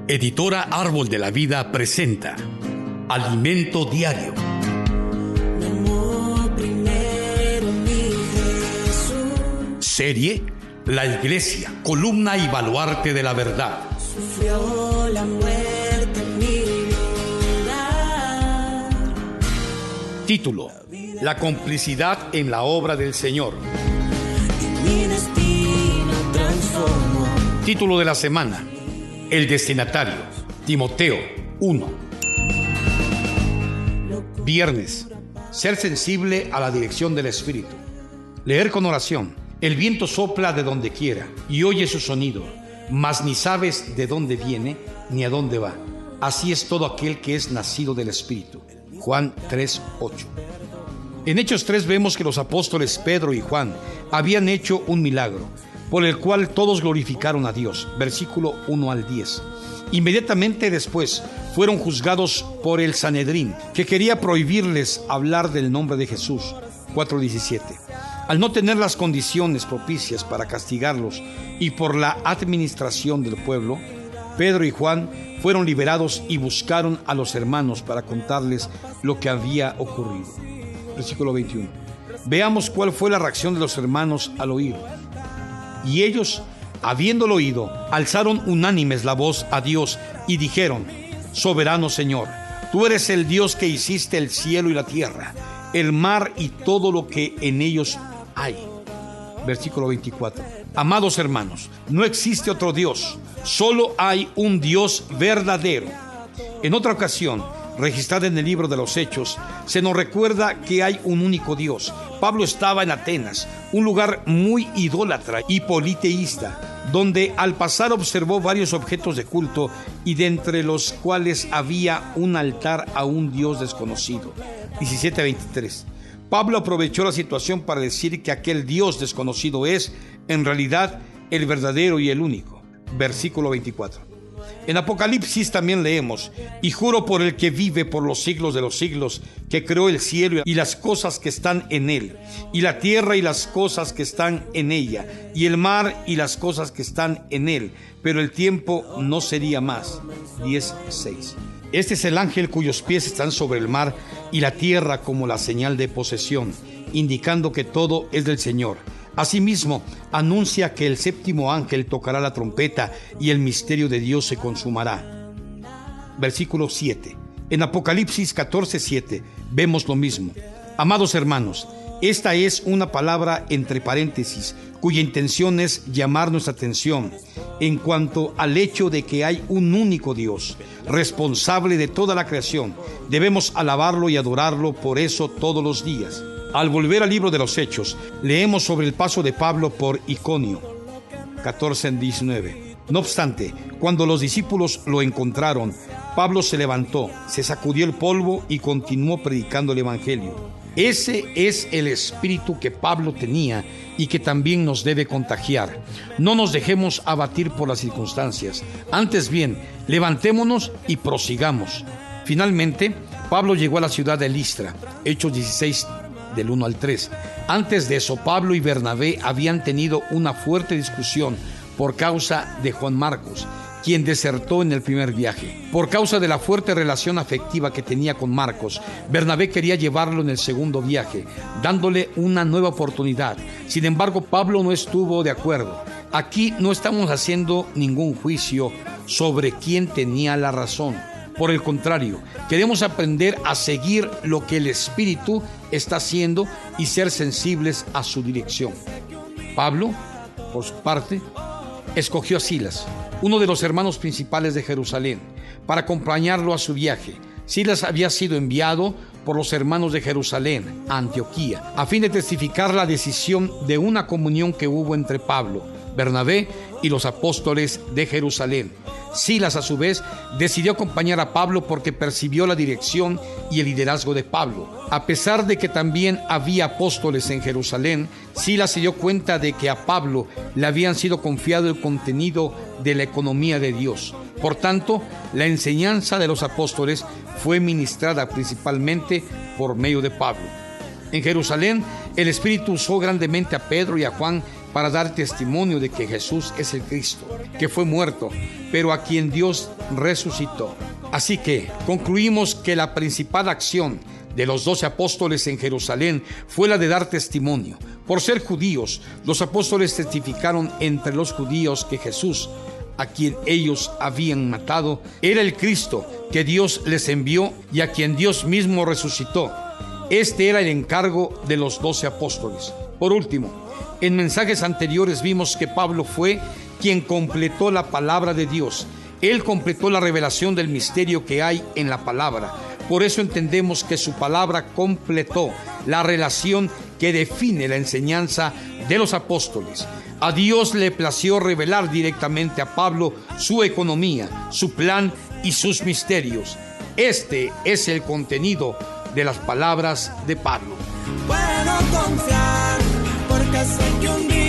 Editora Árbol de la Vida presenta Alimento Diario. Serie La Iglesia, columna y baluarte de la verdad. Sufrió la muerte en mi lugar. Título: La complicidad en la obra del Señor. Y mi destino transformó. Título de la semana: El destinatario, Timoteo 1. Viernes: ser sensible a la dirección del Espíritu. Leer con oración. El viento sopla de donde quiera y oye su sonido, mas ni sabes de dónde viene ni a dónde va. Así es todo aquel que es nacido del Espíritu. Juan 3:8. En Hechos 3 vemos que los apóstoles Pedro y Juan habían hecho un milagro, por el cual todos glorificaron a Dios. Versículo 1 al 10. Inmediatamente después fueron juzgados por el Sanedrín, que quería prohibirles hablar del nombre de Jesús. 4:17. Al no tener las condiciones propicias para castigarlos y por la administración del pueblo, Pedro y Juan fueron liberados y buscaron a los hermanos para contarles lo que había ocurrido. Versículo 21. Veamos cuál fue la reacción de los hermanos al oír. Y ellos, habiéndolo oído, alzaron unánimes la voz a Dios y dijeron: Soberano Señor, tú eres el Dios que hiciste el cielo y la tierra, el mar y todo lo que en ellos hay. Versículo 24. Amados hermanos, no existe otro Dios, solo hay un Dios verdadero. En otra ocasión, registrada en el libro de los Hechos, se nos recuerda que hay un único Dios. Pablo estaba en Atenas, un lugar muy idólatra y politeísta, donde al pasar observó varios objetos de culto y de entre los cuales había un altar a un Dios desconocido. 17:23. Pablo aprovechó la situación para decir que aquel Dios desconocido es, en realidad, el verdadero y el único. Versículo 24. En Apocalipsis también leemos: y juro por el que vive por los siglos de los siglos, que creó el cielo y las cosas que están en él, y la tierra y las cosas que están en ella, y el mar y las cosas que están en él, pero el tiempo no sería más. 10:6. Este es el ángel cuyos pies están sobre el mar y la tierra como la señal de posesión, indicando que todo es del Señor. Asimismo, anuncia que el séptimo ángel tocará la trompeta y el misterio de Dios se consumará. Versículo 7. En Apocalipsis 14:7 vemos lo mismo. Amados hermanos, esta es una palabra entre paréntesis, cuya intención es llamar nuestra atención en cuanto al hecho de que hay un único Dios, responsable de toda la creación. Debemos alabarlo y adorarlo por eso todos los días. Al volver al libro de los Hechos, leemos sobre el paso de Pablo por Iconio. 14:19. No obstante, cuando los discípulos lo encontraron, Pablo se levantó, se sacudió el polvo y continuó predicando el evangelio. Ese es el espíritu que Pablo tenía y que también nos debe contagiar. No nos dejemos abatir por las circunstancias. Antes bien, levantémonos y prosigamos. Finalmente, Pablo llegó a la ciudad de Listra. Hechos 16, del 1 al 3. Antes de eso, Pablo y Bernabé habían tenido una fuerte discusión por causa de Juan Marcos, quien desertó en el primer viaje. Por causa de la fuerte relación afectiva que tenía con Marcos, Bernabé quería llevarlo en el segundo viaje, dándole una nueva oportunidad. Sin embargo, Pablo no estuvo de acuerdo. Aquí no estamos haciendo ningún juicio sobre quién tenía la razón. Por el contrario, queremos aprender a seguir lo que el Espíritu está haciendo y ser sensibles a su dirección. Pablo, por su parte, escogió a Silas, uno de los hermanos principales de Jerusalén, para acompañarlo a su viaje. Silas había sido enviado por los hermanos de Jerusalén a Antioquía, a fin de testificar la decisión de una comunión que hubo entre Pablo, Bernabé y los apóstoles de Jerusalén. Silas, a su vez, decidió acompañar a Pablo porque percibió la dirección y el liderazgo de Pablo. A pesar de que también había apóstoles en Jerusalén, Silas se dio cuenta de que a Pablo le habían sido confiado el contenido de la economía de Dios. Por tanto, la enseñanza de los apóstoles fue ministrada principalmente por medio de Pablo. En Jerusalén, el Espíritu usó grandemente a Pedro y a Juan, para dar testimonio de que Jesús es el Cristo, que fue muerto, pero a quien Dios resucitó. Así que concluimos que la principal acción de los 12 apóstoles en Jerusalén fue la de dar testimonio. Por ser judíos, los apóstoles testificaron entre los judíos que Jesús, a quien ellos habían matado, era el Cristo que Dios les envió y a quien Dios mismo resucitó. Este era el encargo de los 12 apóstoles. Por último, en mensajes anteriores vimos que Pablo fue quien completó la palabra de Dios. Él completó la revelación del misterio que hay en la palabra. Por eso entendemos que su palabra completó la relación que define la enseñanza de los apóstoles. A Dios le plació revelar directamente a Pablo su economía, su plan y sus misterios. Este es el contenido de las palabras de Pablo. Puedo confiar porque sé que un día